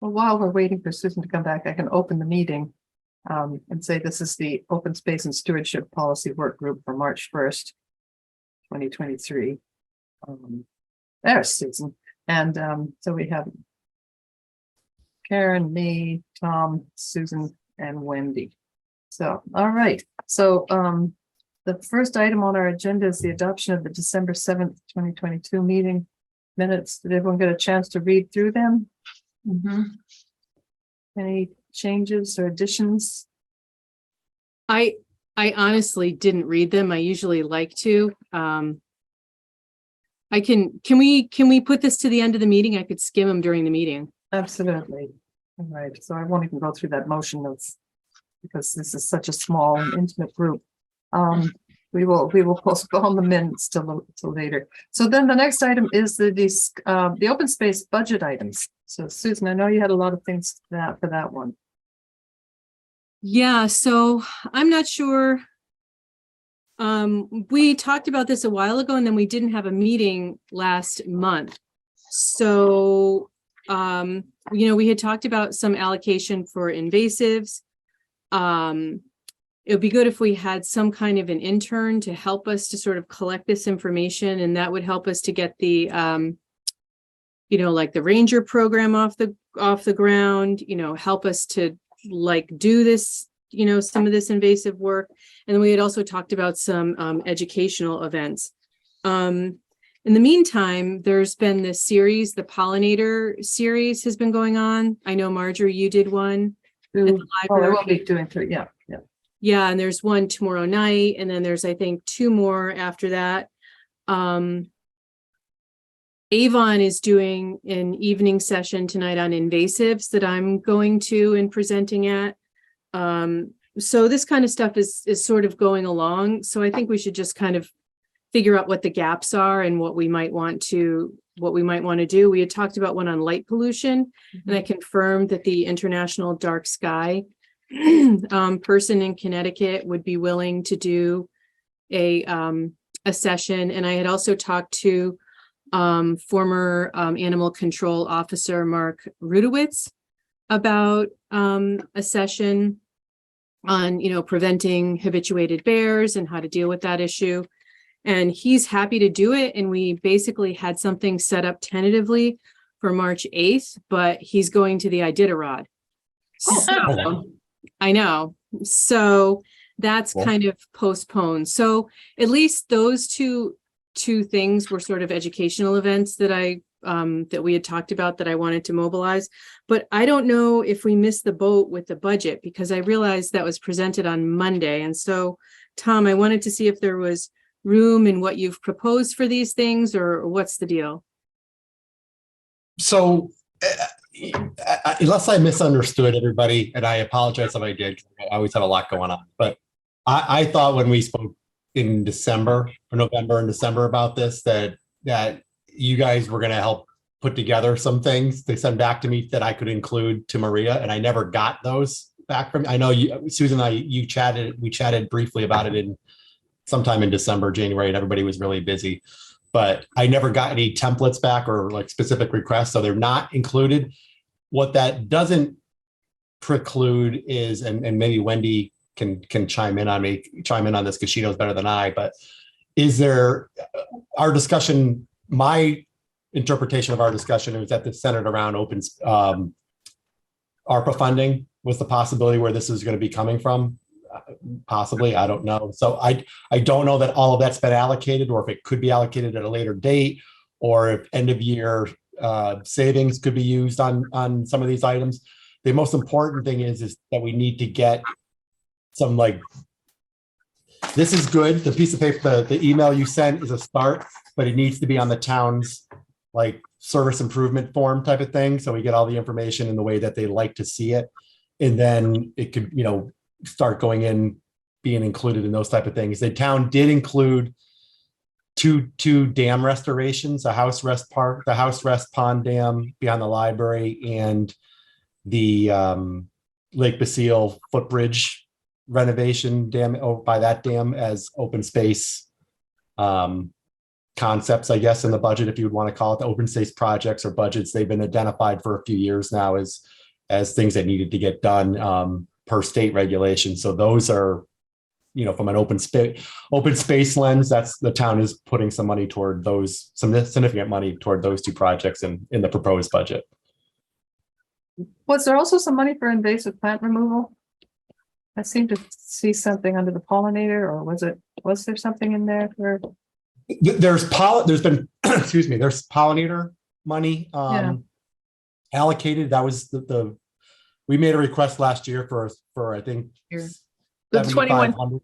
Well, while we're waiting for Susan to come back, I can open the meeting and say this is the Open Space and Stewardship Policy Work Group for March 1st, 2023. There's Susan. And so we have Karen, me, Tom, Susan, and Wendy. So, all right. So the first item on our agenda is the adoption of the December 7th, 2022 meeting minutes. Did everyone get a chance to read through them? Mm-hmm. Any changes or additions? I honestly didn't read them. I usually like to. Can we put this to the end of the meeting? I could skim them during the meeting. Absolutely. All right. So I won't even go through that motion because this is such a small and intimate group. We will postpone the minutes till later. So then the next item is the open space budget items. So Susan, I know you had a lot of things for that one. Yeah, so I'm not sure. We talked about this a while ago, and then we didn't have a meeting last month. So, we had talked about some allocation for invasives. It would be good if we had some kind of an intern to help us to sort of collect this information, and that would help us to get the, like the ranger program off the ground, help us to do this, some of this invasive work. And then we had also talked about some educational events. In the meantime, there's been this series, the pollinator series has been going on. I know Marjorie, you did one at the library. I will be doing three. Yeah. Yeah, and there's one tomorrow night, and then there's, I think, two more after that. Avon is doing an evening session tonight on invasives that I'm going to and presenting at. So this kind of stuff is sort of going along. So I think we should just kind of figure out what the gaps are and what we might want to do. We had talked about one on light pollution, and I confirmed that the International Dark Sky person in Connecticut would be willing to do a session. And I had also talked to former animal control officer Mark Rudowitz about a session on preventing habituated bears and how to deal with that issue. And he's happy to do it. And we basically had something set up tentatively for March 8th, but he's going to the Iditarod. So I know. So that's kind of postponed. So at least those two things were sort of educational events that that we had talked about that I wanted to mobilize. But I don't know if we missed the boat with the budget, because I realized that was presented on Monday. And so, Tom, I wanted to see if there was room in what you've proposed for these things, or what's the deal? So unless I misunderstood everybody, and I apologize if I did, I always have a lot going on, but I thought when we spoke in December or November and December about this, that you guys were going to help put together some things to send back to me that I could include to Maria, and I never got those back from. I know you, Susan, we chatted briefly about it in sometime in December, January, and everybody was really busy, but I never got any templates back or like specific requests, so they're not included. What that doesn't preclude is, and maybe Wendy can chime in on this because she knows better than I, but is there our discussion, my interpretation of our discussion was that it's centered around open ARPA funding was the possibility where this is going to be coming from. Possibly, I don't know. So I don't know that all of that's been allocated, or if it could be allocated at a later date, or if end of year savings could be used on some of these items. The most important thing is that we need to get some, this is good. The piece of paper, the email you sent is a start, but it needs to be on the town's service improvement form type of thing. So we get all the information in the way that they like to see it. And then it could, start going in, being included in those type of things. The town did include two dam restorations, the house rest pond dam beyond the library, and the Lake Basile footbridge renovation dam by that dam as open space kind concepts, I guess, in the budget, if you would want to call it, the open space projects or budgets. They've been identified for a few years now as things that needed to get done per state regulation. So those are, from an open space lens, that's the town is putting some money toward those, some significant money toward those two projects in the proposed budget. Was there also some money for invasive plant removal? I seem to see something under the pollinator, or was there something in there for? There's been, excuse me, there's pollinator money allocated. That was we made a request last year for I think the 21.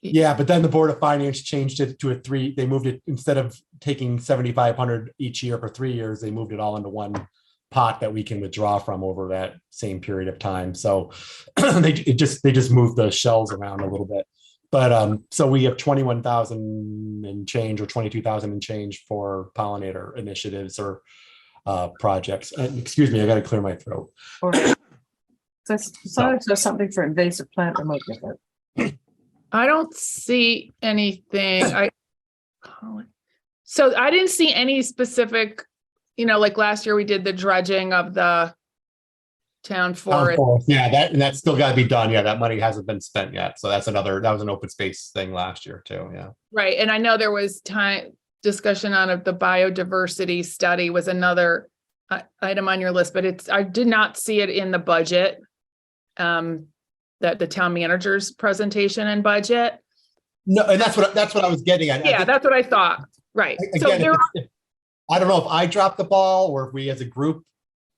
Yeah, but then the Board of Finance changed it to they moved it, instead of taking 7,500 each year for 3 years, they moved it all into one pot that we can withdraw from over that same period of time. So they just moved the shells around a little bit. But so we have 21,000 and change, or 22,000 and change for pollinator initiatives or projects. Excuse me, I got to clear my throat. So there's something for invasive plant removal. I don't see anything. So I didn't see any specific, like last year we did the dredging of the town forest. Yeah, that still got to be done. Yeah, that money hasn't been spent yet. So that was an open space thing last year too. Yeah. Right. And I know there was discussion on the biodiversity study was another item on your list, but I did not see it in the budget. That the town manager's presentation and budget. No, and that's what I was getting at. Yeah, that's what I thought. Right. Again, I don't know if I dropped the ball or if we as a group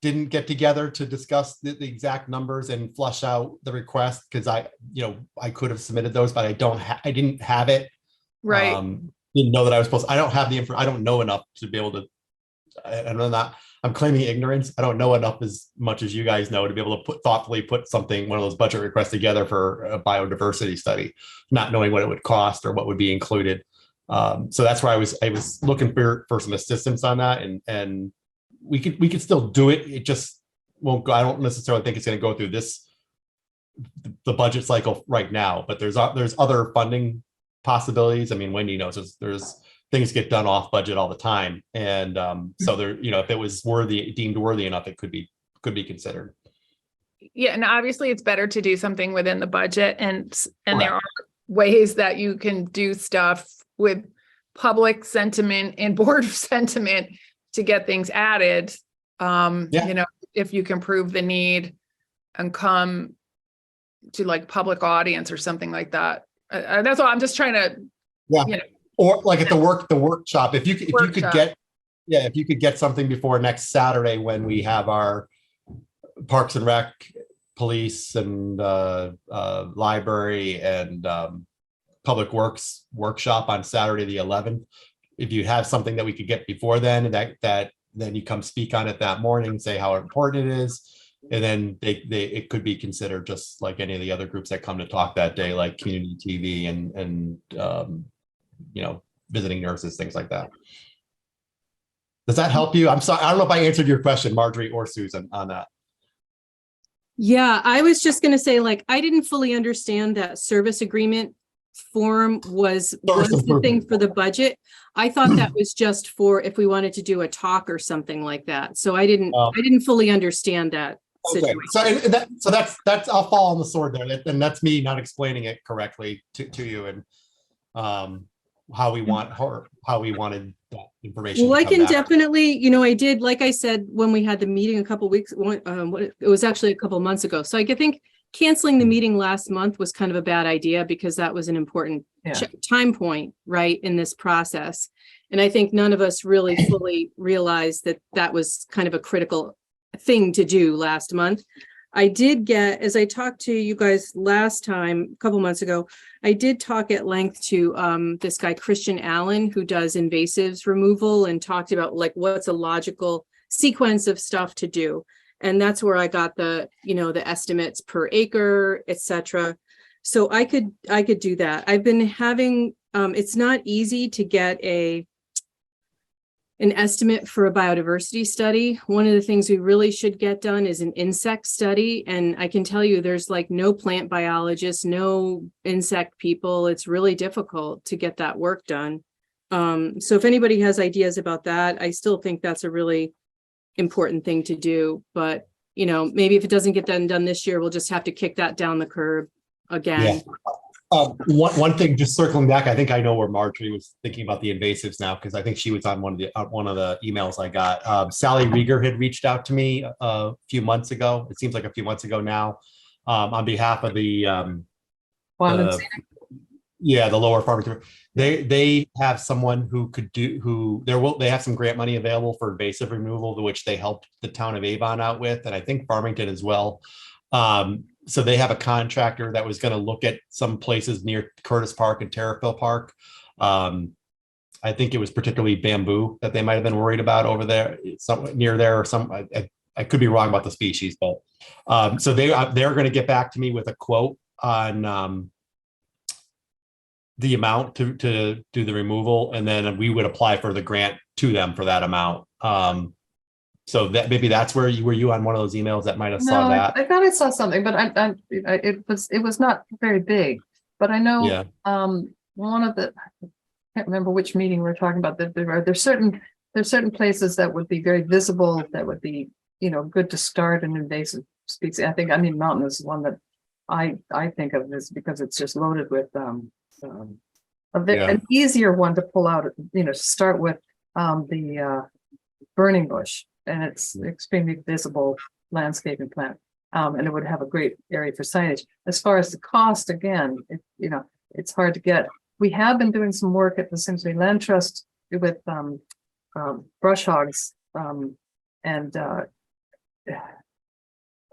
didn't get together to discuss the exact numbers and flush out the request, because I could have submitted those, but I didn't have it. Right. Didn't know that I was supposed. I don't have the info. I don't know enough to be able to. I'm claiming ignorance. I don't know enough as much as you guys know to be able to thoughtfully put one of those budget requests together for a biodiversity study, not knowing what it would cost or what would be included. So that's why I was looking for some assistance on that, and we could still do it. It just won't go. I don't necessarily think it's going to go through the budget cycle right now, but there's other funding possibilities. I mean, Wendy knows there's things get done off budget all the time. And so there, if it was deemed worthy enough, it could be considered. Yeah. And obviously it's better to do something within the budget, and Right. There are ways that you can do stuff with public sentiment and board sentiment to get things added. If you can prove the need and come to like public audience or something like that. That's all I'm just trying to, Or like at the workshop, if you could get something before next Saturday when we have our Parks and Rec, police and library and public works workshop on Saturday, the 11th. If you have something that we could get before then, and that then you come speak on it that morning, say how important it is. And then it could be considered just like any of the other groups that come to talk that day, like community TV and visiting nurses, things like that. Does that help you? I'm sorry, I don't know if I answered your question, Marjorie or Susan, on that. Yeah, I was just going to say, I didn't fully understand that service agreement form was the thing for the budget. I thought that was just for if we wanted to do a talk or something like that. So I didn't fully understand that situation. So that's I'll fall on the sword there, and that's me not explaining it correctly to you, and how we wanted that information. Well, I can definitely, I did, like I said, when we had the meeting a couple weeks, it was actually a couple months ago. So I think canceling the meeting last month was kind of a bad idea, because that was an important time point, right, in this process. And I think none of us really fully realized that was kind of a critical thing to do last month. I did get, as I talked to you guys last time, a couple months ago, I did talk at length to this guy, Christian Allen, who does invasives removal, and talked about what's a logical sequence of stuff to do. And that's where I got the estimates per acre, etc. So I could do that. I've been having, it's not easy to get an estimate for a biodiversity study. One of the things we really should get done is an insect study. And I can tell you there's no plant biologists, no insect people. It's really difficult to get that work done. So if anybody has ideas about that, I still think that's a really important thing to do. But, you know, maybe if it doesn't get done this year, we'll just have to kick that down the curb again. One thing, just circling back, I think I know where Marjorie was thinking about the invasives now, because I think she was on one of the emails I got. Sally Rieger had reached out to me a few months ago. It seems like a few months ago now, on behalf of the lower Farmington. They have someone who could do they have some grant money available for invasive removal, to which they helped the town of Avon out with, and I think Farmington as well. So they have a contractor that was going to look at some places near Curtis Park and Terriffill Park. I think it was particularly bamboo that they might have been worried about over there, somewhere near there, or some. I could be wrong about the species, but so they're going to get back to me with a quote on the amount to do the removal, and then we would apply for the grant to them for that amount. So that maybe that's where were you on one of those emails that might have saw that? I thought I saw something, but it was not very big. But I know one of the, I can't remember which meeting we're talking about, that there's certain places that would be very visible, that would be, you know, good to start an invasive species. I think Mountain is one that I think of this because it's just loaded with an easier one to pull out, you know, to start with the burning bush. And it's extremely visible landscaping plant. And it would have a great area for signage. As far as the cost, again, it's hard to get. We have been doing some work at the Simsbury Land Trust with brush hogs. And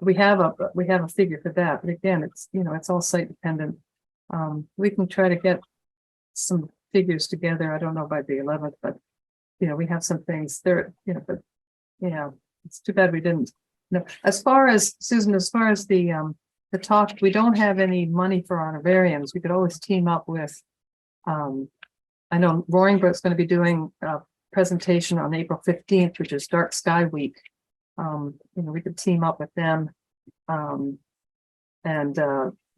we have a figure for that. But again, it's all site dependent. We can try to get some figures together. I don't know by the 11th, but we have some things there, but it's too bad we didn't. No, as far as Susan, as far as the talk, we don't have any money for honorariums. We could always team up with, I know Roaring Brook's going to be doing a presentation on April 15th, which is Dark Sky Week. We could team up with them. The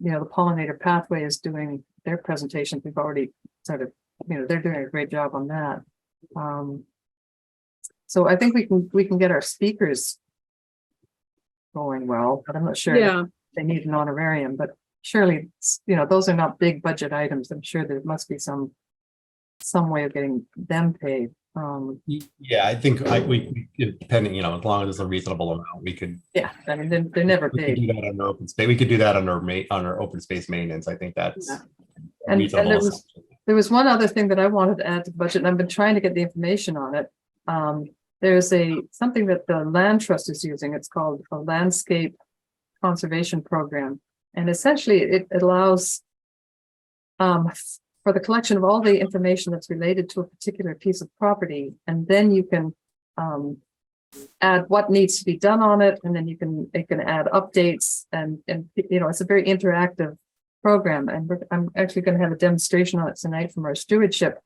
Pollinator Pathway is doing their presentation. We've already started, they're doing a great job on that. So I think we can get our speakers going well, but I'm not sure if they need an honorarium, but surely, those are not big budget items. I'm sure there must be some way of getting them paid. I think we depending, as long as it's a reasonable amount, we could. Yeah, I mean, they're never big. We could do that on our open space. We could do that on our open space maintenance. I think that's and there was one other thing that I wanted to add to the budget, and I've been trying to get the information on it. There's something that the Land Trust is using. It's called a landscape conservation program, and essentially it allows for the collection of all the information that's related to a particular piece of property, and then you can add what needs to be done on it, and then it can add updates, and it's a very interactive program. And I'm actually going to have a demonstration on it tonight from our stewardship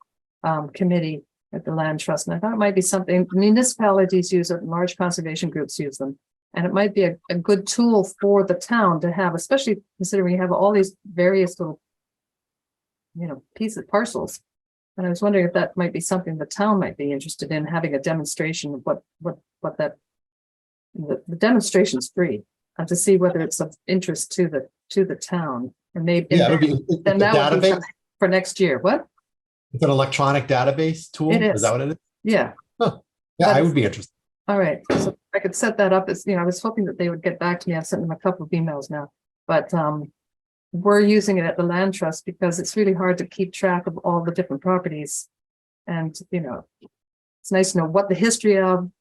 committee at the Land Trust, and I thought it might be something municipalities use it, and large conservation groups use them, and it might be a good tool for the town to have, especially considering you have all these various little pieces, parcels. And I was wondering if that might be something the town might be interested in, having a demonstration of what that the demonstration's free, and to see whether it's of interest to the town, and maybe then that would be something for next year. What? It's an electronic database tool. It is. Is that what it is? Yeah. Huh. Yeah, I would be interested. All right. So I could set that up as, I was hoping that they would get back to me. I've sent them a couple of emails now, but we're using it at the Land Trust because it's really hard to keep track of all the different properties. And, it's nice to know what the history of,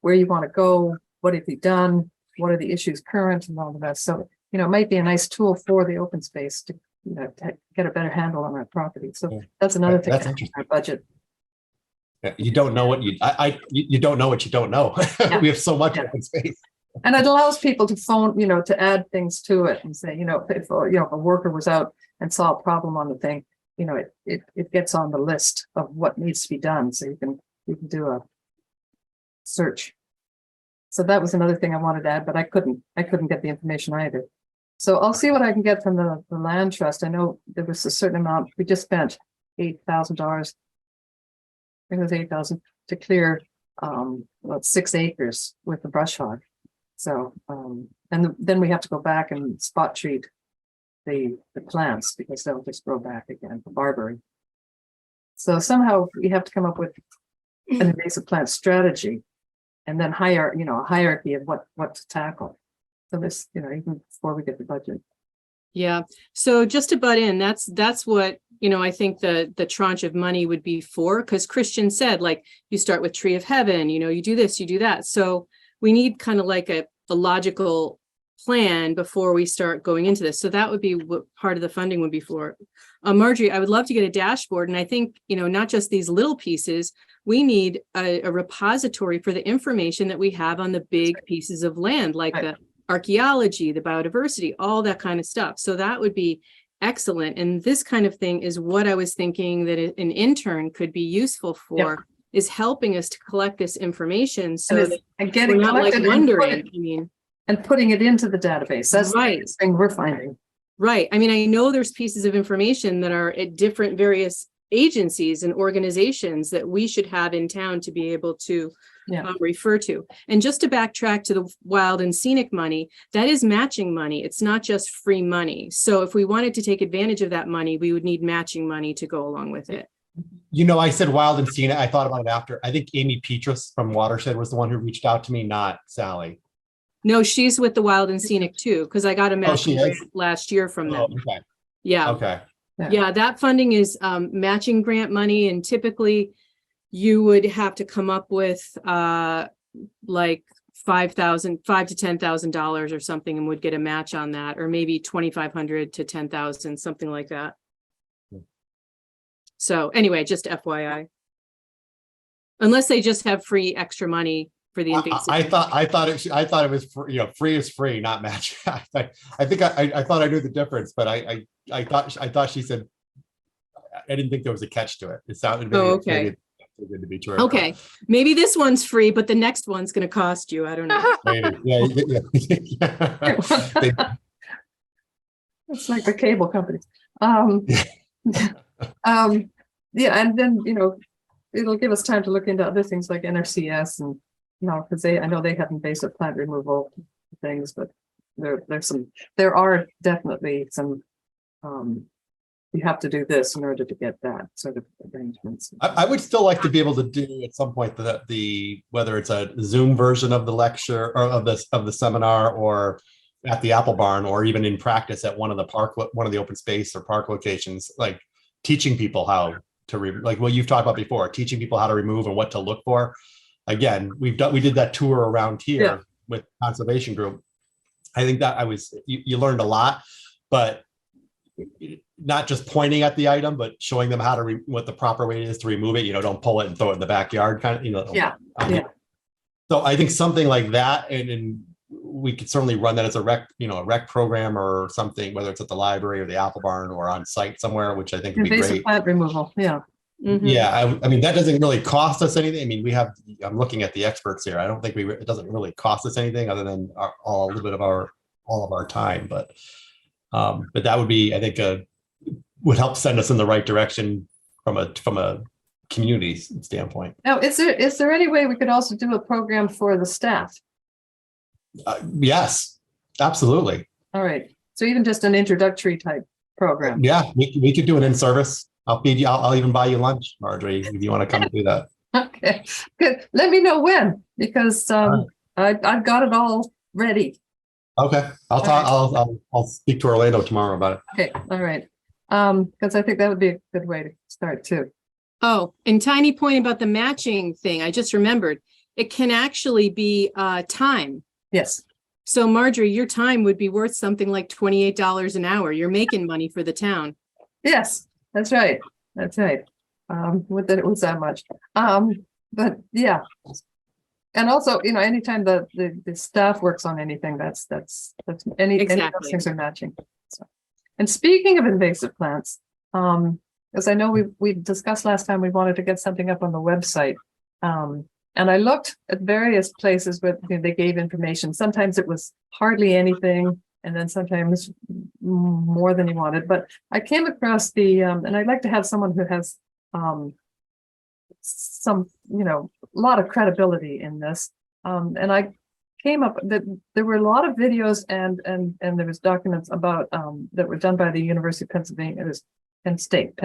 where you want to go, what have you done, what are the issues current, and all of that. So, it might be a nice tool for the open space to get a better handle on our property. So that's another thing in our budget. Yeah, you don't know what you don't know what you don't know. Yeah. We have so much open space. And it allows people to phone, to add things to it and say, if a worker was out and saw a problem on the thing, it gets on the list of what needs to be done. So you can do a search. So that was another thing I wanted to add, but I couldn't get the information either. So I'll see what I can get from the Land Trust. I know there was a certain amount. We just spent $8,000 it was 8,000 to clear, about 6 acres with the brush hog. So, then we have to go back and spot treat the plants because they'll just grow back again, the barberry. So somehow we have to come up with an invasive plant strategy and then a hierarchy of what to tackle. So this, even before we get the budget. Yeah. So just to butt in, that's what, I think the tranche of money would be for, because Christian said, like, you start with Tree of Heaven, you do this, you do that. So we need kind of like a logical plan before we start going into this. So that would be what part of the funding would be for. Marjorie, I would love to get a dashboard. And I think, not just these little pieces, we need a repository for the information that we have on the big pieces of land, like the archaeology, the biodiversity, all that kind of stuff. So that would be excellent. And this kind of thing is what I was thinking that an intern could be useful for, is helping us to collect this information. So that we're not like wondering, and putting it into the database. That's right. The thing we're finding. Right. I mean, I know there's pieces of information that are at different various agencies and organizations that we should have in town to be able to refer to. And just to backtrack to the wild and scenic money, that is matching money. It's not just free money. So if we wanted to take advantage of that money, we would need matching money to go along with it. I said wild and scenic. I thought about it after. I think Amy Petrus from Watershed was the one who reached out to me, not Sally. No, she's with the wild and scenic too, because I got a matching grant is? last year from them. Okay. Yeah. Okay. Yeah, that funding is matching grant money, and typically you would have to come up with like $5,000 to $10,000 or something, and would get a match on that, or maybe $2,500 to $10,000, something like that. So anyway, just FYI, unless they just have free extra money for the invasive. I thought it was free, free is free, not match. I think I thought I knew the difference, but I thought she said, I didn't think there was a catch to it. It sounded maybe it's too good to be true. Okay, maybe this one's free, but the next one's going to cost you. I don't know. Maybe. Yeah. It's like the cable company. And then it'll give us time to look into other things like NRCS and because I know they have invasive plant removal things, but there are definitely some you have to do this in order to get that sort of arrangements. I would still like to be able to do at some point whether it's a Zoom version of the lecture or of the seminar, or at the Apple Barn, or even in practice at one of the open space or park locations, like teaching people how to like what you've talked about before, teaching people how to remove and what to look for. Again, we did that tour around here with conservation group. I think that you learned a lot, but not just pointing at the item, but showing them how to what the proper way is to remove it. Don't pull it and throw it in the backyard kind of, So I think something like that, and we could certainly run that as a rec program or something, whether it's at the library or the Apple Barn or on site somewhere, which I think would be great. Plant removal, Mm-hmm. Yeah, I mean, that doesn't really cost us anything. I mean, I'm looking at the experts here. I don't think it doesn't really cost us anything other than all of our time. But that would be, I think, would help send us in the right direction from a community standpoint. Now, is there any way we could also do a program for the staff? Yes, absolutely. All right. So even just an introductory type program. Yeah, we could do an in-service. I'll feed you. I'll even buy you lunch, Marjorie, if you want to come and do that. Okay, good. Let me know when, because I've got it all ready. Okay, I'll speak to Orlando tomorrow about it. Okay, all right. Because I think that would be a good way to start too. Oh, and tiny point about the matching thing. I just remembered it can actually be time. Yes. So Marjorie, your time would be worth something like $28 an hour. You're making money for the town. Yes, that's right. That's right. Would that it was that much. But yeah. And also, anytime the staff works on anything, that's any of those things are matching. So, and speaking of invasive plants, as I know we discussed last time, we wanted to get something up on the website. And I looked at various places where they gave information. Sometimes it was hardly anything, and then sometimes more than you wanted. But I came across and I'd like to have someone who has some, a lot of credibility in this. And I came up that there were a lot of videos and there was documents about that were done by the University of Pennsylvania. It was Penn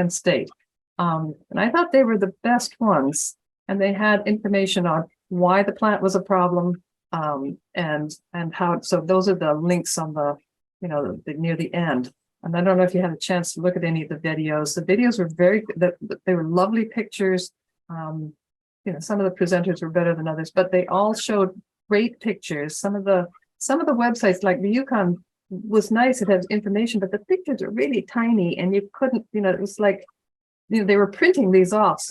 State. And I thought they were the best ones, and they had information on why the plant was a problem, and how. So those are the links on the, near the end. And I don't know if you had a chance to look at any of the videos. The videos were they were lovely pictures. Some of the presenters were better than others, but they all showed great pictures. Some of the websites, like the Yukon, was nice. It had information, but the pictures are really tiny, and you couldn't, it was like, they were printing these off.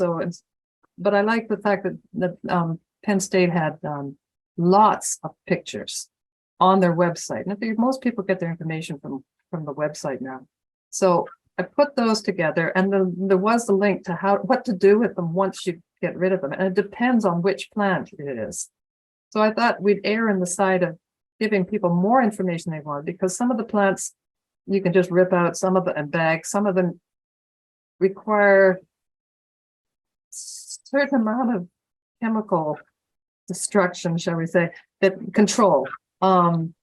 But I like the fact that Penn State had lots of pictures on their website. And I think most people get their information from the website now. So I put those together, and there was the link to what to do with them once you get rid of them. And it depends on which plant it is. So I thought we'd err on the side of giving people more information they want, because some of the plants you can just rip out, some of them and bag, some of them require certain amount of chemical destruction, shall we say, that control. And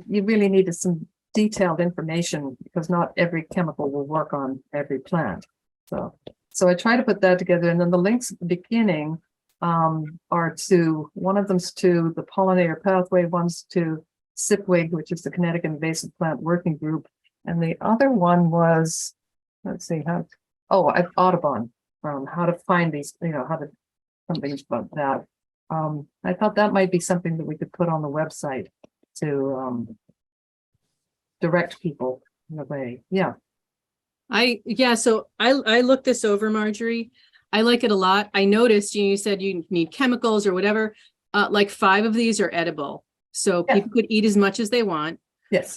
you really needed some detailed information, because not every chemical will work on every plant. So I try to put that together. And then the links at the beginning are one of them's to the pollinator pathway, one's to SIPWIG, which is the Connecticut Invasive Plant Working Group. And the other one was, let's see, Audubon, how to find these, something about that. I thought that might be something that we could put on the website to direct people in a way. Yeah. So I looked this over, Marjorie. I like it a lot. I noticed you said you need chemicals or whatever. Like 5 of these are edible, so people could eat as much as they want. Yes.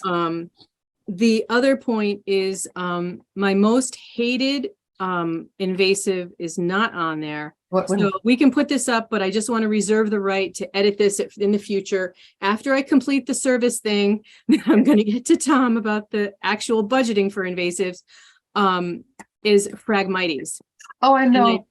The other point is my most hated invasive is not on there. So we can put this up, but I just want to reserve the right to edit this in the future. After I complete the service thing, I'm going to get to Tom about the actual budgeting for invasives, is Phragmites. Oh, I know.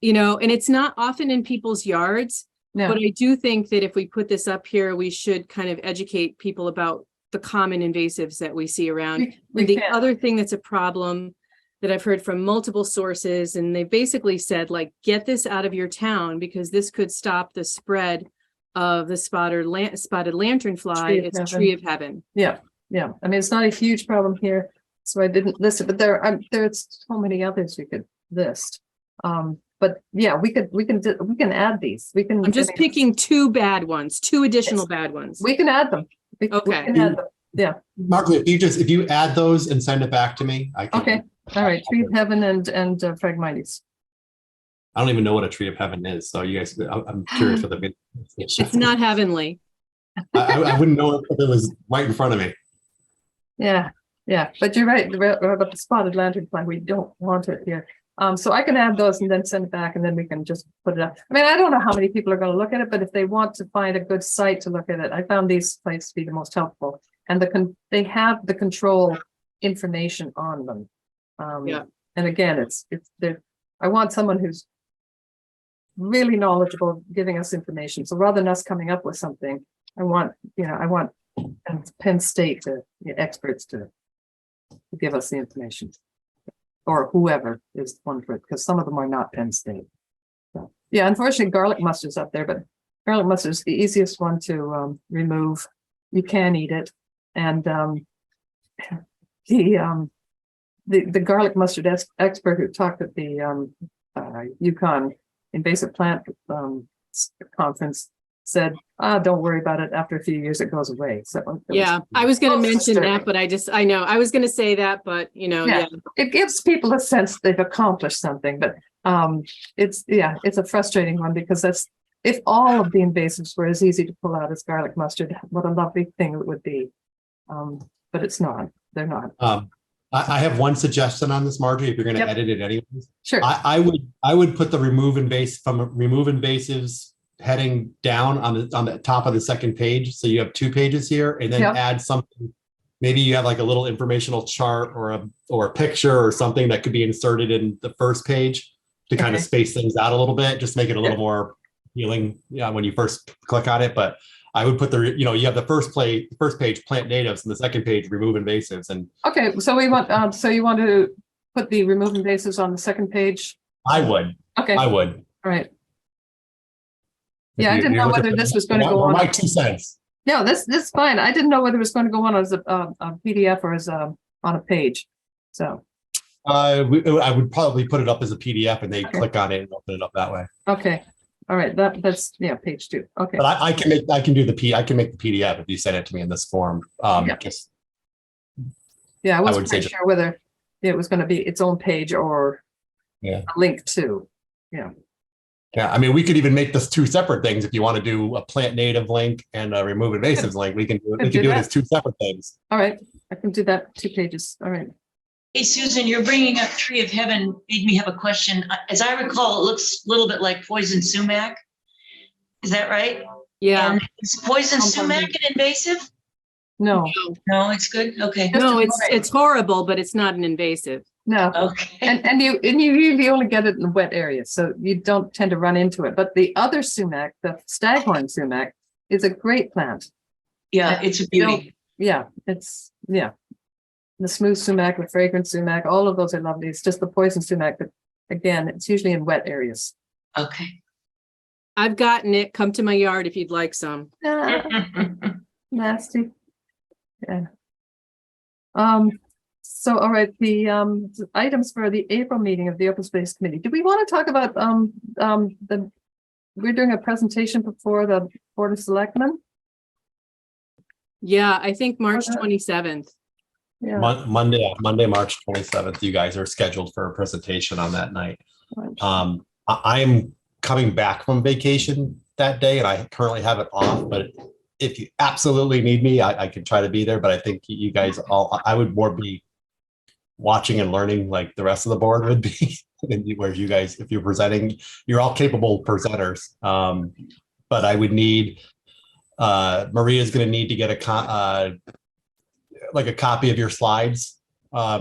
And it's not often in people's yards, but I do think that if we put this up here, we should kind of educate people about the common invasives that we see around. The other thing that's a problem that I've heard from multiple sources, and they basically said, like, get this out of your town, because this could stop the spread of the spotted lanternfly. It's a tree of heaven. Yeah. I mean, it's not a huge problem here, so I didn't list it, but there's so many others we could list. But yeah, we can add these. I'm just picking 2 bad ones, 2 additional bad ones. We can add them. We can add them. Yeah. Margaret, if you add those and send it back to me, I can. Okay. All right. Tree of Heaven and Phragmites. I don't even know what a tree of heaven is. So you guys, I'm curious for the. It's not heavenly. I wouldn't know if it was right in front of me. Yeah. But you're right. About the spotted lanternfly, we don't want it here. So I can add those and then send it back, and then we can just put it up. I mean, I don't know how many people are going to look at it, but if they want to find a good site to look at it, I found these sites to be the most helpful. And they have the control information on them. And again, I want someone who's really knowledgeable giving us information. So rather than us coming up with something, I want Penn State experts to give us the information, or whoever is one for it, because some of them are not Penn State. So, yeah, unfortunately, garlic mustard's up there, but garlic mustard is the easiest one to remove. You can eat it, and the garlic mustard expert who talked at the Yukon Invasive Plant conference said, don't worry about it. After a few years, it goes away. So yeah, I was going to mention that, but I was going to say that, but it gives people a sense they've accomplished something, but it's a frustrating one, because if all of the invasives were as easy to pull out as garlic mustard, what a lovely thing it would be. But it's not. They're not. I have one suggestion on this, Marjorie, if you're going to edit it anyways. Sure. I would put the remove invasives heading down on the top of the second page. So you have 2 pages here, and then add something. Maybe you have like a little informational chart or a picture or something that could be inserted in the first page, to kind Okay. of space things out a little bit, just make it a little more appealing, when you first click on it. But I would put you have the first page, plant natives, and the second page, remove invasives. And Okay, so we want, so you want to put the remove invasives on the second page? I would, Okay, I all would. right. Yeah, I didn't You're know looking whether for this was going to go or on. my 2 cents. No, this is fine. I didn't know whether it was going to go on as a PDF or as on a page. So, I would probably put it up as a PDF and they Okay. click on it and open it up that way. okay, all right, that's page 2. Okay, But I can make the PDF if you send it to me in this form. Yeah. Just yeah, I wasn't would say quite just- sure whether it was going to be its own page or Yeah. a link to. Yeah, I mean, we could even make this 2 separate things. If you want to do a plant native link and a remove invasives link, we can do it. We Could can do do it that. as 2 separate things. All right, I can do that 2 pages. All right. Hey, Susan, you're bringing up Tree of Heaven, made me have a question. As I recall, it looks a little bit like poison sumac. Is that right? Yeah, And is poison sumac an invasive? No, No, it's good. Okay. Just no, a it's horrible, but it's not an invasive. no. Okay. And you usually only get it in wet areas, so you don't tend to run into it. But the other sumac, the staghorn sumac, is a great plant. Yeah, it's a You don't- beauty. Yeah. The smooth sumac, the fragrant sumac, all of those are lovely. It's just the poison sumac that, again, it's usually in wet areas. Okay. I've gotten it. Come to my yard if you'd like some. Nasty. Yeah. So, all right, the items for the April meeting of the Open Space Committee. Do we want to talk about we're doing a presentation before the Board of Selectmen? Yeah, I think March Okay. 27th. Yeah. Monday, March 27th, you guys are scheduled for a presentation on that night. I am coming back from vacation that day and I currently have it off, but if you absolutely need me, I can try to be there, but I think you guys I would more be watching and learning like the rest of the board would be. Where you guys, if you're presenting, you're all capable presenters. But I would need, Maria's going to need to get a copy of your slides.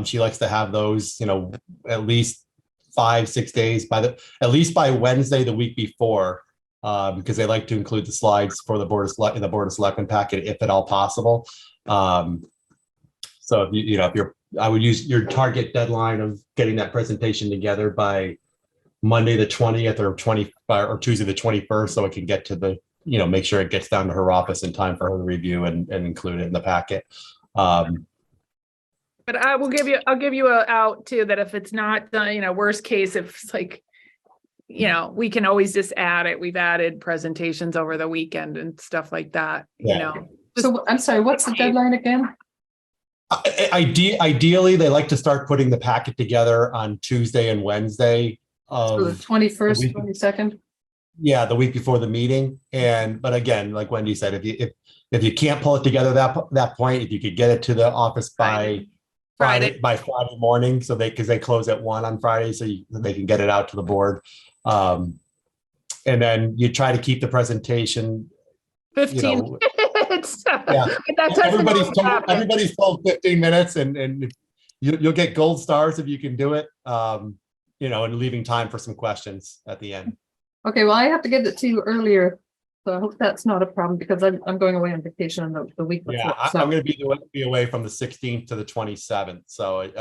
She likes to have those, at least 5-6 days at least by Wednesday, the week before, because they like to include the slides for the Board of Selectmen packet, if at all possible. So I would use your target deadline of getting that presentation together by Monday, the 20th or Tuesday, the 21st, so it can get to make sure it gets down to her office in time for her to review and include it in the packet. But I'll give you a out too, that if it's not the, worst case, if it's like, we can always just add it. We've added presentations over the weekend and stuff like that, Yeah. So I'm sorry, what's the deadline again? Ideally, they like to start putting the packet together on Tuesday and Wednesday So the of 21st, week- 22nd? the week before the meeting. But again, like Wendy said, if you can't pull it together that point, if you could get it to the office by Friday morning, because they close at 1 on Friday, so they can get it out to the board. And then you try to keep the presentation 15 minutes. Yeah. That's Everybody's told 15 minutes, and you'll get gold stars if you can do it. And leaving time for some questions at the end. Okay, well, I have to get it to you earlier, so I hope that's not a problem because I'm going away on vacation on the week before. Yeah, so- I'm going to be away from the 16th to the 27th. So if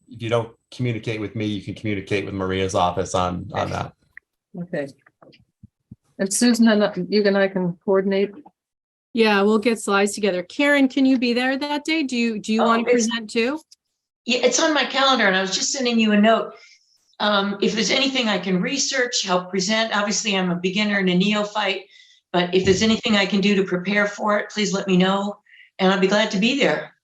you don't communicate with me, you can communicate with Maria's office on that. Okay. And Susan and you and I can coordinate. Yeah, we'll get slides together. Karen, can you be there that day? Do you want to it's- present too? Yeah, it's on my calendar and I was just sending you a note. If there's anything I can research, help present, obviously I'm a beginner and a neophyte, but if there's anything I can do to prepare for it, please let me know and I'll be glad to be there.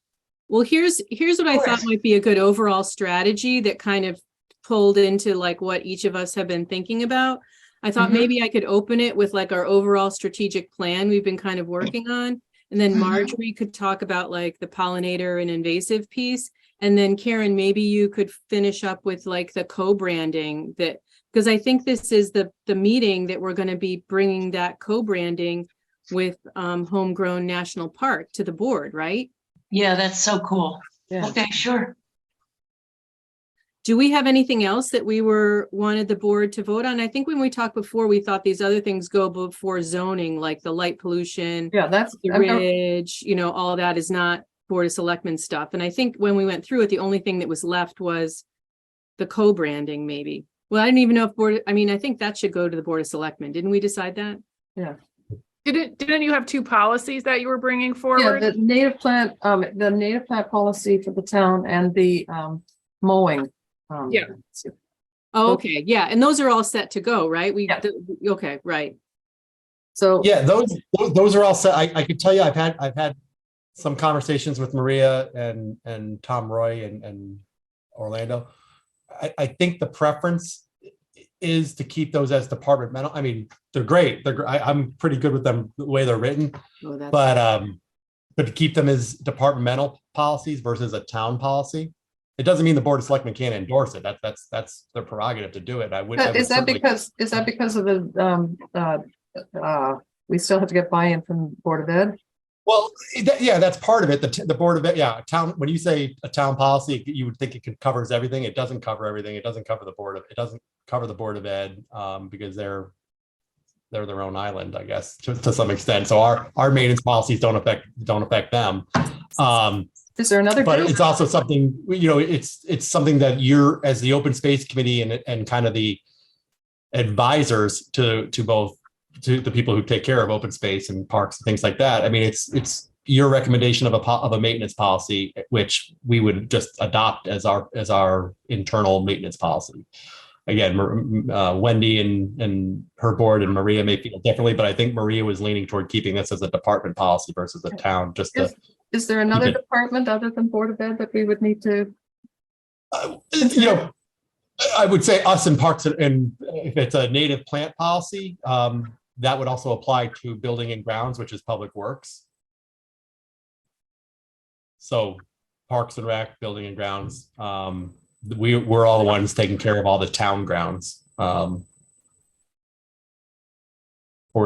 Well, here's what I thought course. might be a good overall strategy that kind of pulled into like what each of us have been thinking about. I thought Mhm. maybe I could open it with like our overall strategic plan we've been kind of working on. And then Mhm. Marjorie could talk about like the pollinator and invasive piece. And then Karen, maybe you could finish up with like the co-branding because I think this is the meeting that we're going to be bringing that co-branding with Homegrown National Park to the board, right? Yeah, that's so cool. Yeah. Okay, sure. do we have anything else that we wanted the board to vote on? I think when we talked before, we thought these other things go before zoning, like the light pollution, Yeah, that's, the ridge, all that is not Board of Selectmen stuff. And I think when we went through it, the only thing that was left was the co-branding, maybe. Well, I didn't even know if I think that should go to the Board of Selectmen. Didn't we decide that? yeah. Didn't you have two policies that you were bringing Yeah, forward? the native plant policy for the town and the mowing. Yeah. Oh, okay. Yeah. And those are all set to go, right? Yeah. Okay, right. So, Yeah, those are all set. I could tell you, I've had some conversations with Maria and Tom Roy and Orlando. I think the preference is to keep those as departmental. I mean, they're great. I'm pretty good with them the way they're written, Oh, that's but to keep them as departmental policies versus a town policy. It doesn't mean the Board of Selectmen can't endorse it. That's their prerogative to do it. I would is that certainly- because of the we still have to get buy-in from Board of Ed? Well, yeah, that's part of it. The Board of Ed, yeah, town. When you say a town policy, you would think it covers everything. It doesn't cover everything. It doesn't cover the It doesn't cover the Board of Ed because they're their own island, I guess, to some extent. So our maintenance policies don't affect them. Is there another But group? it's also something, it's something that you're, as the Open Space Committee and kind of the advisors to the people who take care of open space and parks and things like that. I mean, it's your recommendation of a maintenance policy, which we would just adopt as our internal maintenance policy. Again, Wendy and her board and Maria may feel differently, but I think Maria was leaning toward keeping this as a department policy versus a town. Is there another keep it- department other than Board of Ed that we would need to? I would say us and parks, and if it's a native plant policy, that would also apply to building and grounds, which is public works. So parks and rec, building and grounds, we're all the ones taking care of all the town grounds. Or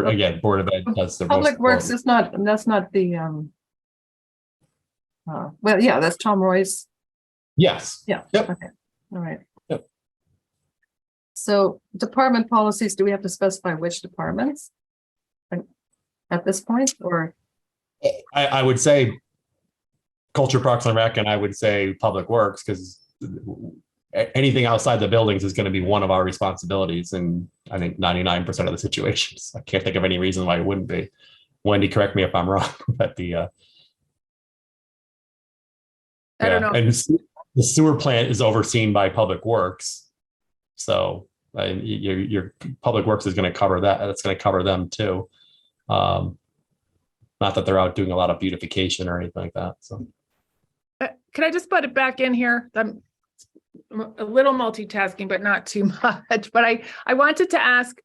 again, Board of Ed does the Public Works is not, that's not the, well, yeah, that's Tom Roy's. Yes. Yeah. Yep. Okay. All right. Yep. So department policies, do we have to specify which departments? At this point, or? I would say Culture, Parks and Rec, and I would say Public Works, because anything outside the buildings is going to be one of our responsibilities. And I think 99% of the situations, I can't think of any reason why it wouldn't be. Wendy, correct me if I'm wrong, but I don't know. And the sewer plant is overseen by Public Works. So your Public Works is going to cover that. That's going to cover them too. Not that they're out doing a lot of beautification or anything like that. So Can I just put it back in here? I'm a little multitasking, but not too much. But I wanted to ask,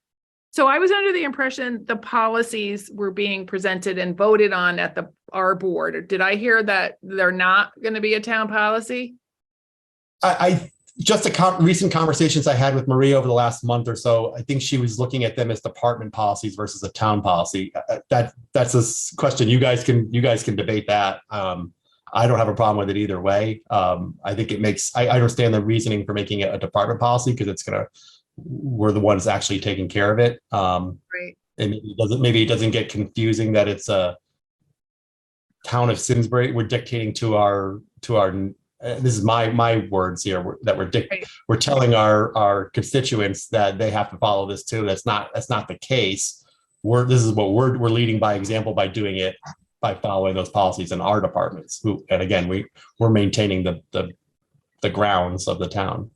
so I was under the impression the policies were being presented and voted on at our board. Did I hear that they're not going to be a town policy? I just recent conversations I had with Maria over the last month or so, I think she was looking at them as department policies versus a town policy. That's a question you guys can debate that. I don't have a problem with it either way. I think I understand the reasoning for making it a department policy because we're the ones actually taking care of it. Right. And maybe it doesn't get confusing that it's a town of Simsbury. We're dictating to our this is my words here that we're telling our constituents that they have to follow this too. That's not the case. This is what we're leading by example by doing it, by following those policies in our departments. And again, we're maintaining the grounds of the town.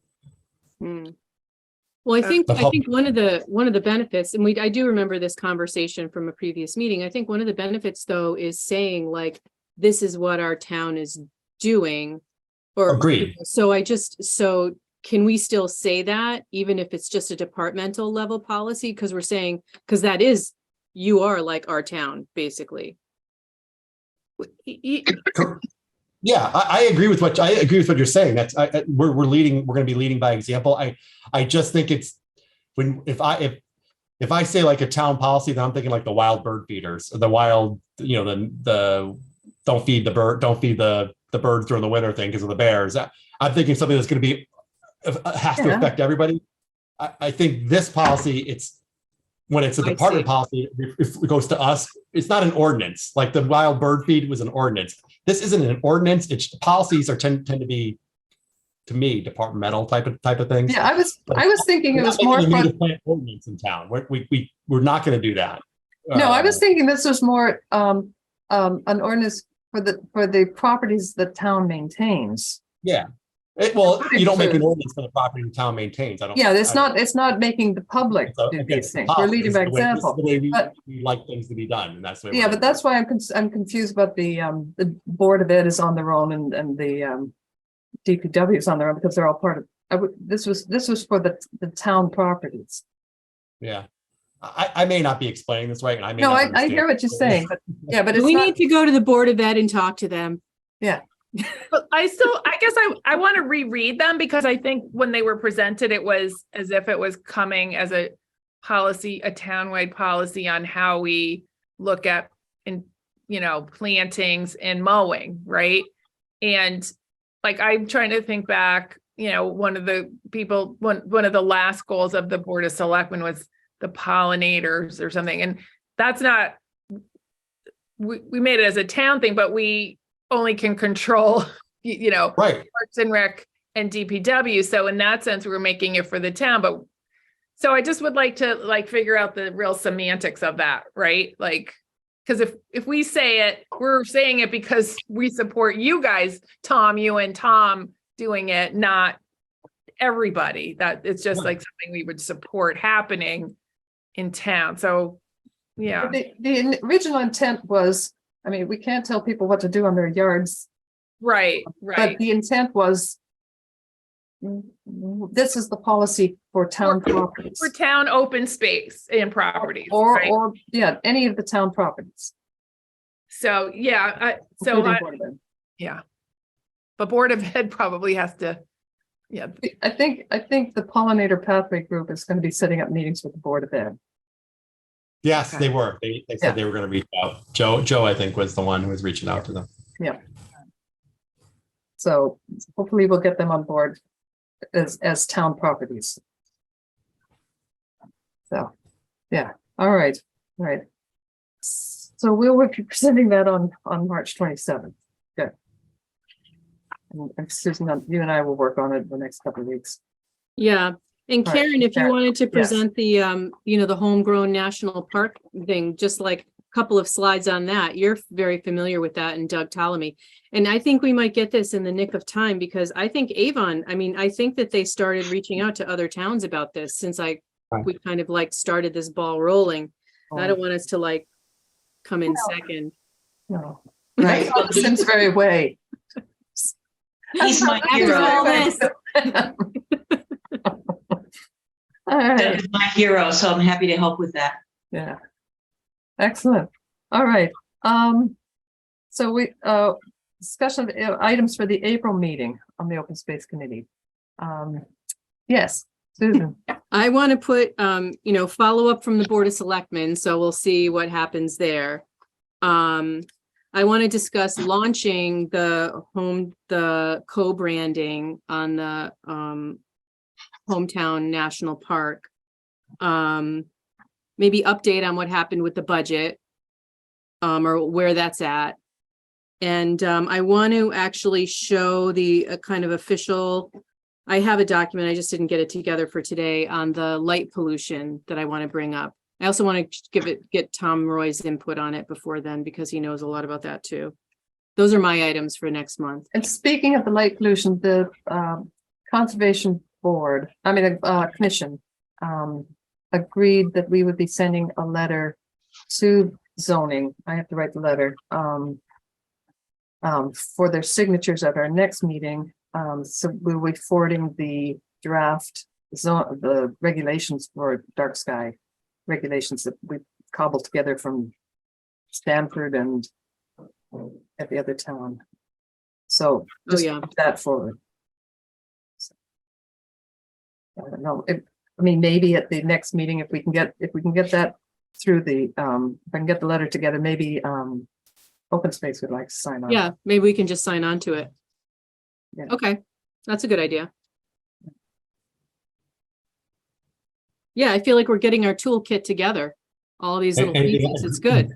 Well, I think one of the benefits, and I do remember this conversation from a previous meeting. I think one of the benefits though is saying like, this is what our town is doing. Or agreed. So can we still say that even if it's just a departmental level policy? Because we're saying, you are like our town, basically. Yeah, I agree with what you're saying. That's we're leading. We're going to be leading by example. I just think it's if I say like a town policy, then I'm thinking like the wild bird feeders, the wild, the don't feed the birds during the winter thing because of the bears. I'm thinking something that's going to be has to Yeah. affect everybody. I think this policy, when it's a I department see. policy, if it goes to us, it's not an ordinance. Like the wild bird feed was an ordinance. This isn't an ordinance. It's policies tend to be, to me, departmental type of things. Yeah, I was thinking it We're was not more making a for, native plant ordinance in town. We're not going to do that. no, I was thinking this was more, an ordinance for the properties the town maintains. Yeah. Well, you don't make an ordinance for the property the town maintains. I don't. Yeah, it's not making the public So, do again, these things. We're policy leading is by the way- this is example. the way But- we like things to be done, and that's the way. Yeah, but that's why I'm confused about the Board of Ed is on their own and the DPW is on their own because they're all part of, this was for the town properties. Yeah. I may not be explaining this right, and I may No, not I understand hear what you're it. saying, but yeah, but it's We not, need to go to the Board of Ed and talk to them. But I guess I want to reread them because I think when they were presented, it was as if it was coming as a policy, a townwide policy on how we look at plantings and mowing, right? And like, I'm trying to think back, one of the last goals of the Board of Selectmen was the pollinators or something. And that's not, we made it as a town thing, but we only can control, Right. Parks and Rec and DPW. So in that sense, we're making it for the town, but so I just would like to figure out the real semantics of that, right? Like, because if we say it, we're saying it because we support you guys, Tom, you and Tom doing it, not everybody. That it's just Right. like something we would support happening in town. So, yeah. the original intent was, I mean, we can't tell people what to do on their yards, Right, but right. the intent was this is the policy for town properties. For town open space and properties, Or, right? or, yeah, any of the town properties. So, yeah, including Board of Ed. yeah. But Board of Ed probably has to, yeah, I think the pollinator pathway group is going to be setting up meetings with the Board of Ed. Yes, Okay. they were. They said Yeah. they were going to reach out. Joe, I think, was the one who was reaching out to them. So hopefully we'll get them on board as town properties. So, yeah, all right. So we'll be presenting that on March 27th. Good. And Susan, you and I will work on it the next couple of weeks. Yeah. And All right, Karen, if you Karen, wanted to yes. present the, the homegrown national park thing, just like a couple of slides on that, you're very familiar with that, and Doug Ptolemy. And I think we might get this in the nick of time because I think Avon, I think that they started reaching out to other towns about this since we kind of started this ball rolling. And I don't want us to come in second. No. Right, on the Simsbury way. He's my After all hero. this, All right. Doug is my hero, so I'm happy to help with that. Yeah. Excellent. All right. So we, discussion of items for the April meeting on the Open Space Committee. Yes, Susan. I want to put, follow up from the Board of Selectmen, so we'll see what happens there. I want to discuss launching the co-branding on the Hometown National Park. Maybe update on what happened with the budget, or where that's at. And I want to actually show the kind of official, I have a document, I just didn't get it together for today, on the light pollution that I want to bring up. I also want to get Tom Roy's input on it before then, because he knows a lot about that too. Those are my items for next month. And speaking of the light pollution, the Conservation Board, Commission, agreed that we would be sending a letter to zoning. I have to write the letter, for their signatures at our next meeting. So we'll be forwarding the draft the regulations for dark sky regulations that we cobbled together from Stanford and every other town. So just yeah. move that forward. I don't know. Maybe at the next meeting, if we can get that through the, if I can get the letter together, maybe Open Space would like to sign on. Yeah, maybe we can just sign on to it. Yeah. Okay, that's a good idea. Yeah, I feel like we're getting our toolkit together. All these little And- pieces. It's good.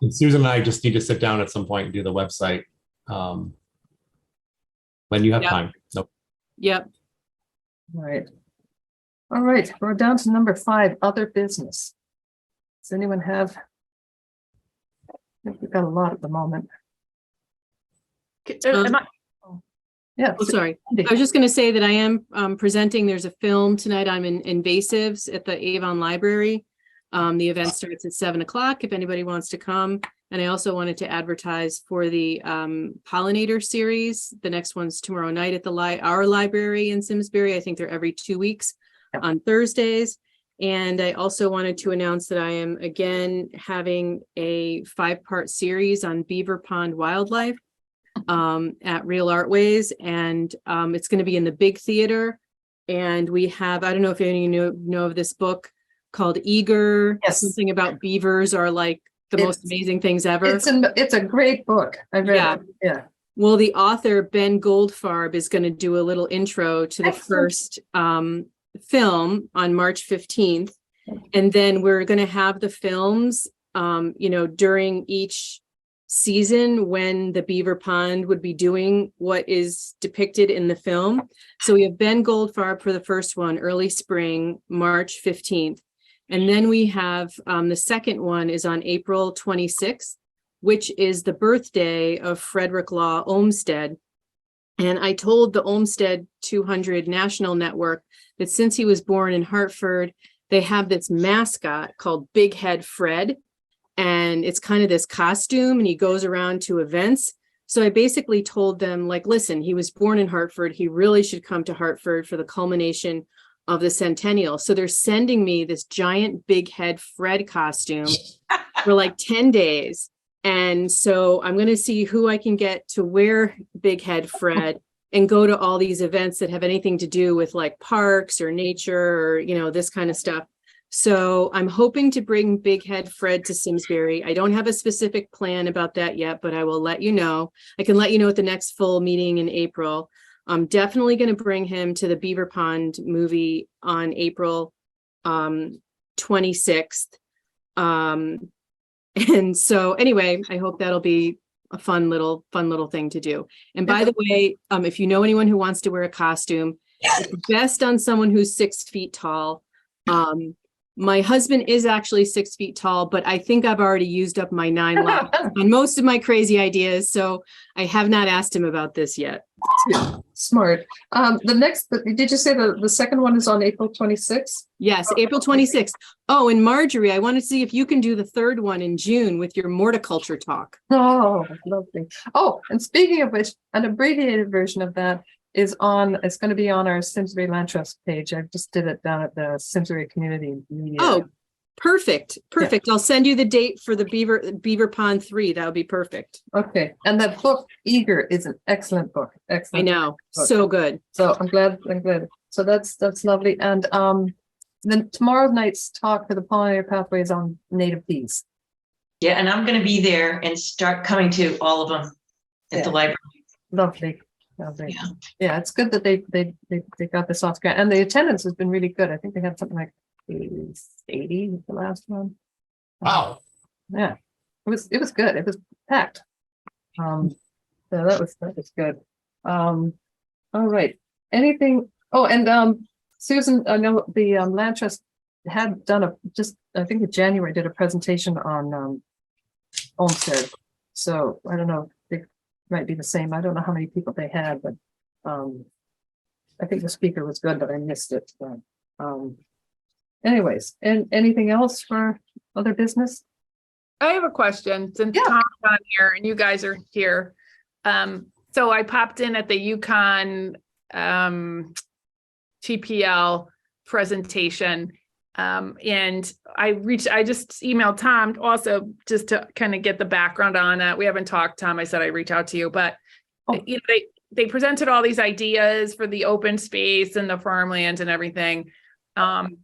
And Susan and I just need to sit down at some point and do the website. When you have Yep. time. Nope. Yep. All right, we're down to number 5, other business. Does anyone have? I think we've got a lot at the moment. Am I- Yeah. Oh, sorry. I was just going to say that I am presenting. There's a film tonight. I'm in invasives at the Avon Library. The event starts at 7:00 if anybody wants to come. And I also wanted to advertise for the pollinator series. The next one's tomorrow night at our library in Simsbury. I think they're every 2 weeks on Thursdays. And I also wanted to announce that I am again having a 5-part series on beaver pond wildlife at Real Artways, and it's going to be in the big theater. And we have, I don't know if any of you know of this book called Eager. Yes. Something about beavers are like the most amazing things ever. It's a great book. I read it. Yeah. Well, the author, Ben Goldfarb, is going to do a little intro to the Excellent. first film on March 15th. And then we're going to have the films, during each season when the beaver pond would be doing what is depicted in the film. So we have Ben Goldfarb for the first one, early spring, March 15th. And then we have the second one is on April 26th, which is the birthday of Frederick Law Olmsted. And I told the Olmsted 200 National Network that since he was born in Hartford, they have this mascot called Big Head Fred. And it's kind of this costume and he goes around to events. So I basically told them, like, listen, he was born in Hartford. He really should come to Hartford for the culmination of the centennial. So they're sending me this giant Big Head Fred costume for like 10 days. And so I'm going to see who I can get to wear Big Head Fred and go to all these events that have anything to do with like parks or nature or, this kind of stuff. So I'm hoping to bring Big Head Fred to Simsbury. I don't have a specific plan about that yet, but I will let you know. I can let you know at the next full meeting in April. I'm definitely going to bring him to the Beaver Pond movie on April 26th. And so anyway, I hope that'll be a fun little thing to do. And by the way, if you know anyone who wants to wear a costume, it's best on someone who's 6 feet tall. My husband is actually 6 feet tall, but I think I've already used up my 9 lives on most of my crazy ideas. So I have not asked him about this yet. Smart. Did you say the second one is on April 26th? Yes, April 26th. Oh, and Marjorie, I want to see if you can do the third one in June with your morticulture talk. Oh, lovely. Oh, and speaking of which, an abbreviated version of that it's going to be on our Simsbury Land Trust page. I just did it down at the Simsbury Community Media. Oh, perfect. Perfect. Yeah. I'll send you the date for the Beaver Pond 3. That would be perfect. Okay. And that book, Eager, is an excellent book. Excellent. I know. Book. So good. So I'm glad. So that's lovely. And then tomorrow night's talk for the Pollinator Pathways on native bees. Yeah, and I'm going to be there and start coming to all of them at the library. Lovely. Yeah, it's good that they got this off grant, and the attendance has been really good. I think they had something like 80 the last one. Wow. Yeah, it was good. It was packed. So that was good. All right. Anything? Oh, and Susan, I know the Land Trust had done I think in January did a presentation on Olmsted. So I don't know. Might be the same. I don't know how many people they had, but I think the speaker was good, but I missed it. But, anyways, and anything else for other business? I have a question since Tom's on here and you guys are here. So I popped in at the UConn TPL presentation. And I just emailed Tom also just to kind of get the background on it. We haven't talked, Tom. I said I'd reach out to you, but they presented all these ideas for the open space and the farmland and everything. And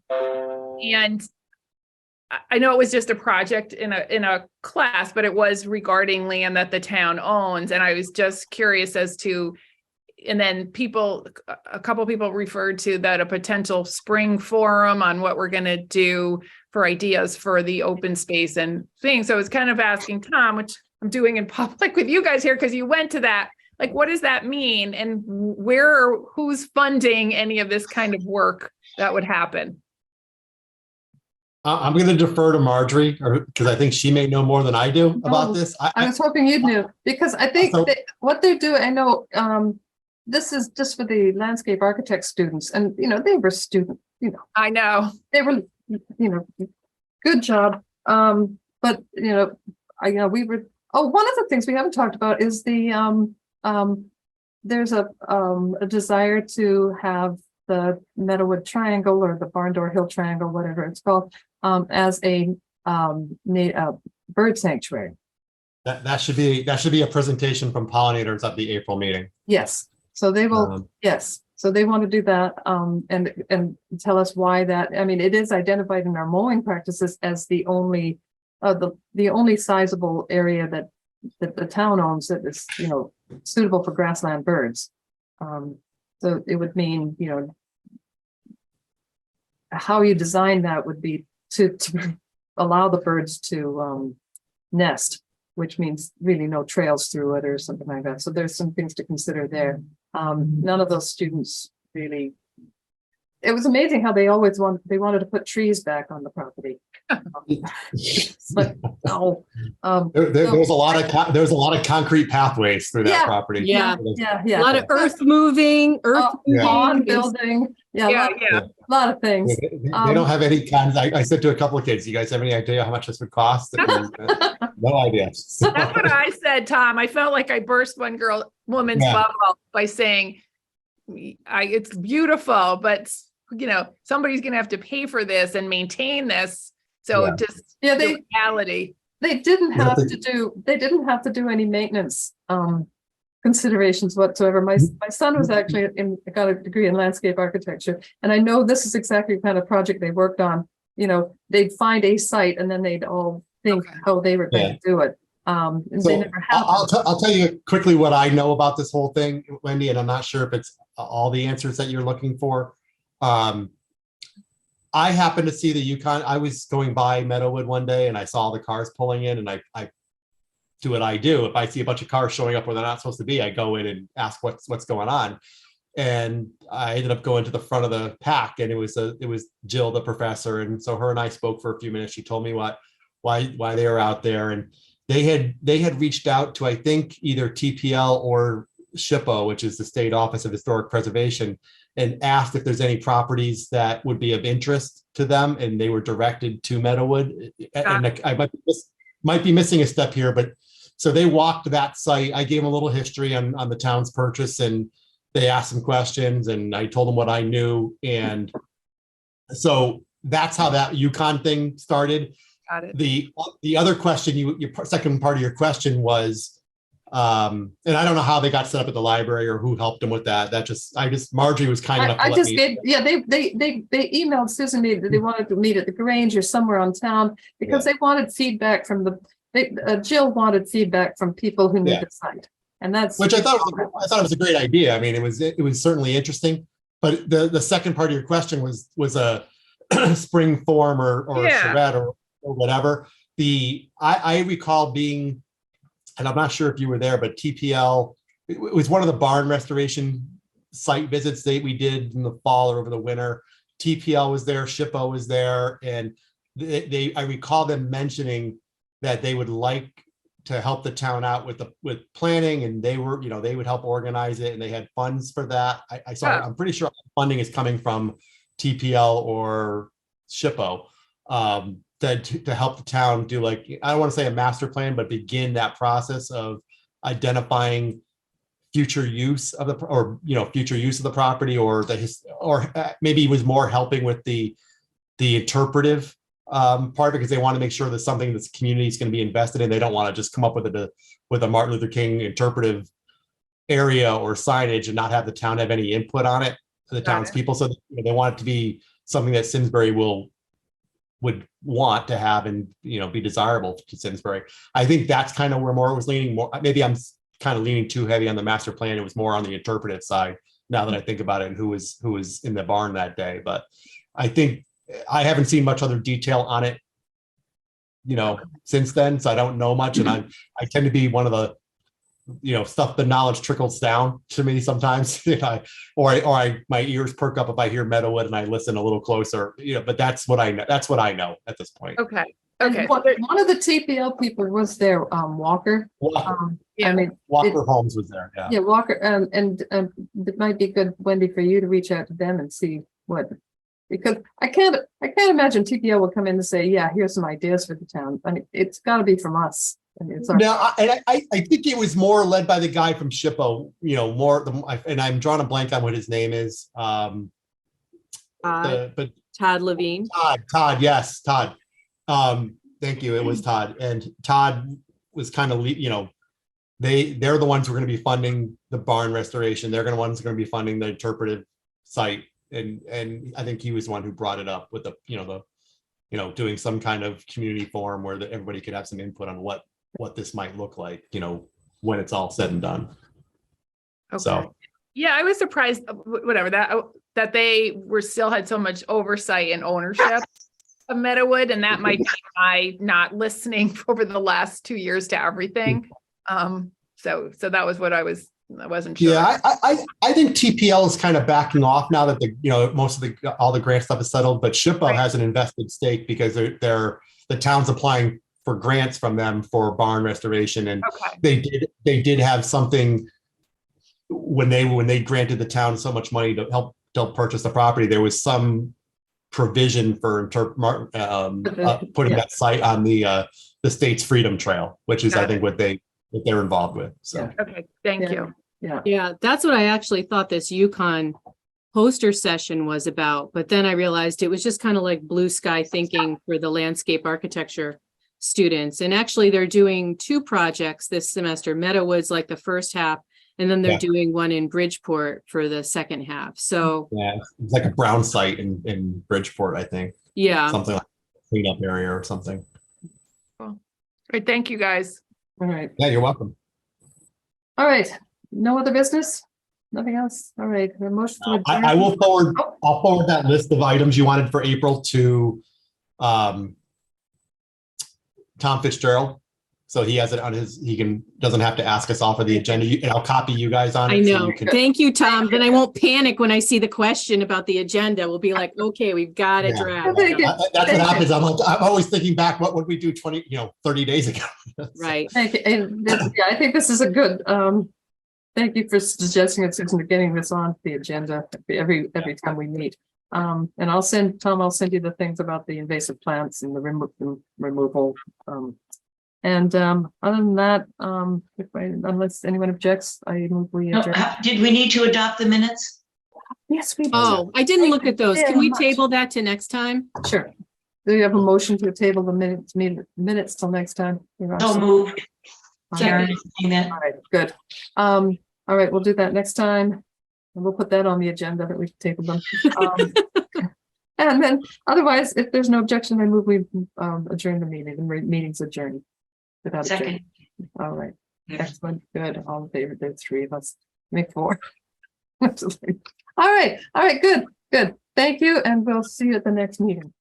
I know it was just a project in a class, but it was regarding land that the town owns. And I was just curious as to, and then a couple people referred to that a potential spring forum on what we're going to do for ideas for the open space and things. So I was kind of asking Tom, which I'm doing in public with you guys here, because you went to that, like, what does that mean? And who's funding any of this kind of work that would happen? I'm going to defer to Marjorie, because I think she may know more than I do about this. I was hoping you'd knew, because I think what they do, I know, this is just for the landscape architect students, and, they were student, I know. they were, good job. But, we were, one of the things we haven't talked about is there's a desire to have the Meadowwood Triangle or the Barn Door Hill Triangle, whatever it's called, as a bird sanctuary. That should be a presentation from pollinators at the April meeting. Yes, so they will. Yes, so they want to do that, and tell us why that. I mean, it is identified in our mowing practices as the only sizable area that the town owns that is suitable for grassland birds. So it would mean, how you design that would be to allow the birds to nest, which means really no trails through it or something like that. So there's some things to consider there. None of those students really. It was amazing how they wanted to put trees back on the property. But no. There's a lot of concrete pathways through that property. Yeah. A lot of earth moving, lawn building. A lot of things. They don't have any kinds. I said to a couple of kids, "You guys have any idea how much this would cost?" No idea. So. That's what I said, Tom. I felt like I burst one woman's bubble by saying, "It's beautiful, but somebody's going to have to pay for this and maintain this." So the reality. They didn't have to do any maintenance considerations whatsoever. My son was actually got a degree in landscape architecture, and I know this is exactly the kind of project they worked on. They'd find a site and then they'd all think how they were going to do it. And so they never happened. I'll tell you quickly what I know about this whole thing, Wendy, and I'm not sure if it's all the answers that you're looking for. I happened to see the Yukon. I was going by Meadowwood one day and I saw the cars pulling in, and I do what I do. If I see a bunch of cars showing up where they're not supposed to be, I go in and ask what's going on. And I ended up going to the front of the pack, and it was Jill, the professor. And so her and I spoke for a few minutes. She told me why they were out there, and they had reached out to, I think, either TPL or SHPO, which is the State Office of Historic Preservation, and asked if there's any properties that would be of interest to them, and they were directed to Meadowwood. And I might be missing a step here, but so they walked that site. I gave them a little history on the town's purchase, and they asked some questions, and I told them what I knew, and so that's how that Yukon thing started. Got it. The other question, your second part of your question was. And I don't know how they got set up at the library or who helped them with that. Marjorie was kind enough to they emailed Susan that they wanted to meet at the Grange or somewhere on town because they wanted feedback from Jill wanted feedback from people who knew the site, and that's which I thought it was a great idea. I mean, it was certainly interesting, but the second part of your question was a spring form or a charrette or whatever. I recall being. And I'm not sure if you were there, but TPL, it was one of the barn restoration site visits that we did in the fall or over the winter. TPL was there, SHPO was there, and I recall them mentioning that they would like to help the town out with planning, and they would help organize it, and they had funds for that. I'm pretty sure funding is coming from TPL or SHPO. To help the town do, like, I don't want to say a master plan, but begin that process of identifying future use of the property, or maybe it was more helping with the interpretive part, because they want to make sure that something that's community is going to be invested in. They don't want to just come up with a Martin Luther King interpretive area or signage and not have the town have any input on it, the townspeople. So they want it to be something that Simsbury would want to have and be desirable to Simsbury. I think that's kind of where more was leaning. More, maybe I'm kind of leaning too heavy on the master plan. It was more on the interpretive side. Now that I think about it, and who was in the barn that day, but I think I haven't seen much other detail on it, since then. So I don't know much, and I tend to be one of the, stuff, the knowledge trickles down to me sometimes. My ears perk up if I hear Meadowood and I listen a little closer. But that's what I know. That's what I know at this point. Okay. And Okay. one of the TPL people was there, Walker. Walker, Yeah. I mean, Walker Holmes was there. Yeah. yeah, Walker, and it might be good, Wendy, for you to reach out to them and see what, because I can't imagine TPL will come in and say, yeah, here's some ideas for the town. I mean, it's got to be from us. I mean, it's our, No, I think it was more led by the guy from SHPO, and I'm drawing a blank on what his name is. Todd Levine. Todd, yes, Todd. Thank you. It was Todd, and Todd was kind of, they're the ones who are going to be funding the barn restoration. They're going to be funding the interpretive site, and I think he was the one who brought it up with the doing some kind of community forum where everybody could have some input on what this might look like, when it's all said and done. Okay. So Yeah, I was surprised, whatever, that they still had so much oversight and ownership of Meadowood, and that might be my not listening over the last 2 years to everything. So that was what I wasn't sure. yeah, I think TPL is kind of backing off now that most of all the grant stuff is settled, but SHPO Right. has an invested stake because the town's applying for grants from them for barn restoration, and Okay. they did have something when they granted the town so much money to help purchase the property. There was some provision for putting Yeah. that site on the state's Freedom Trail, which is Got I think what they're involved with. So Yeah. Okay, thank Yeah. you. yeah. Yeah, that's what I actually thought this Yukon poster session was about. But then I realized it was just kind of like blue sky thinking for the landscape architecture students. And actually they're doing 2 projects this semester. Meadowood's like the first half, and then they're Yeah. doing one in Bridgeport for the second half. So yeah, it's like a brown site in Bridgeport, I think, yeah, something like a cleanup area or something. All right, thank you, guys. All right. Yeah, you're welcome. All right. No other business? Nothing else? All right. The motion to adjourn. I will forward. I'll forward that list of items you wanted for April to Tom Fitzgerald, so he has it on his. Doesn't have to ask us off of the agenda, and I'll copy you guys on it. I so know. you can- Thank you, Tom. Then I won't panic when I see the question about the agenda. We'll be like, okay, we've got it Yeah. draft. Thank you. That's what happens. I'm always thinking back. What would we do 30 days ago? Right. Thank you. And I think this is a good, thank you for suggesting it, Susan, getting this on the agenda every time we meet. And I'll send you the things about the invasive plants and the removal. Other than that, unless anyone objects, I move we No, adjourn. did we need to adopt the minutes? Yes, we do. Oh, I didn't look at those. Can we much. table that to next time? Sure. Do you have a motion to table the minutes till next time? So moved. All Karen right. is saying that. All right, good. All right, we'll do that next time. And we'll put that on the agenda that we've tabled them. And then otherwise, if there's no objection, I move we adjourn the meeting, the meeting's adjourned. Without objection. Second. All right, Yeah. excellent, good. All in favor, there's 3 of us, make 4. All right, good. Thank you, and we'll see you at the next meeting.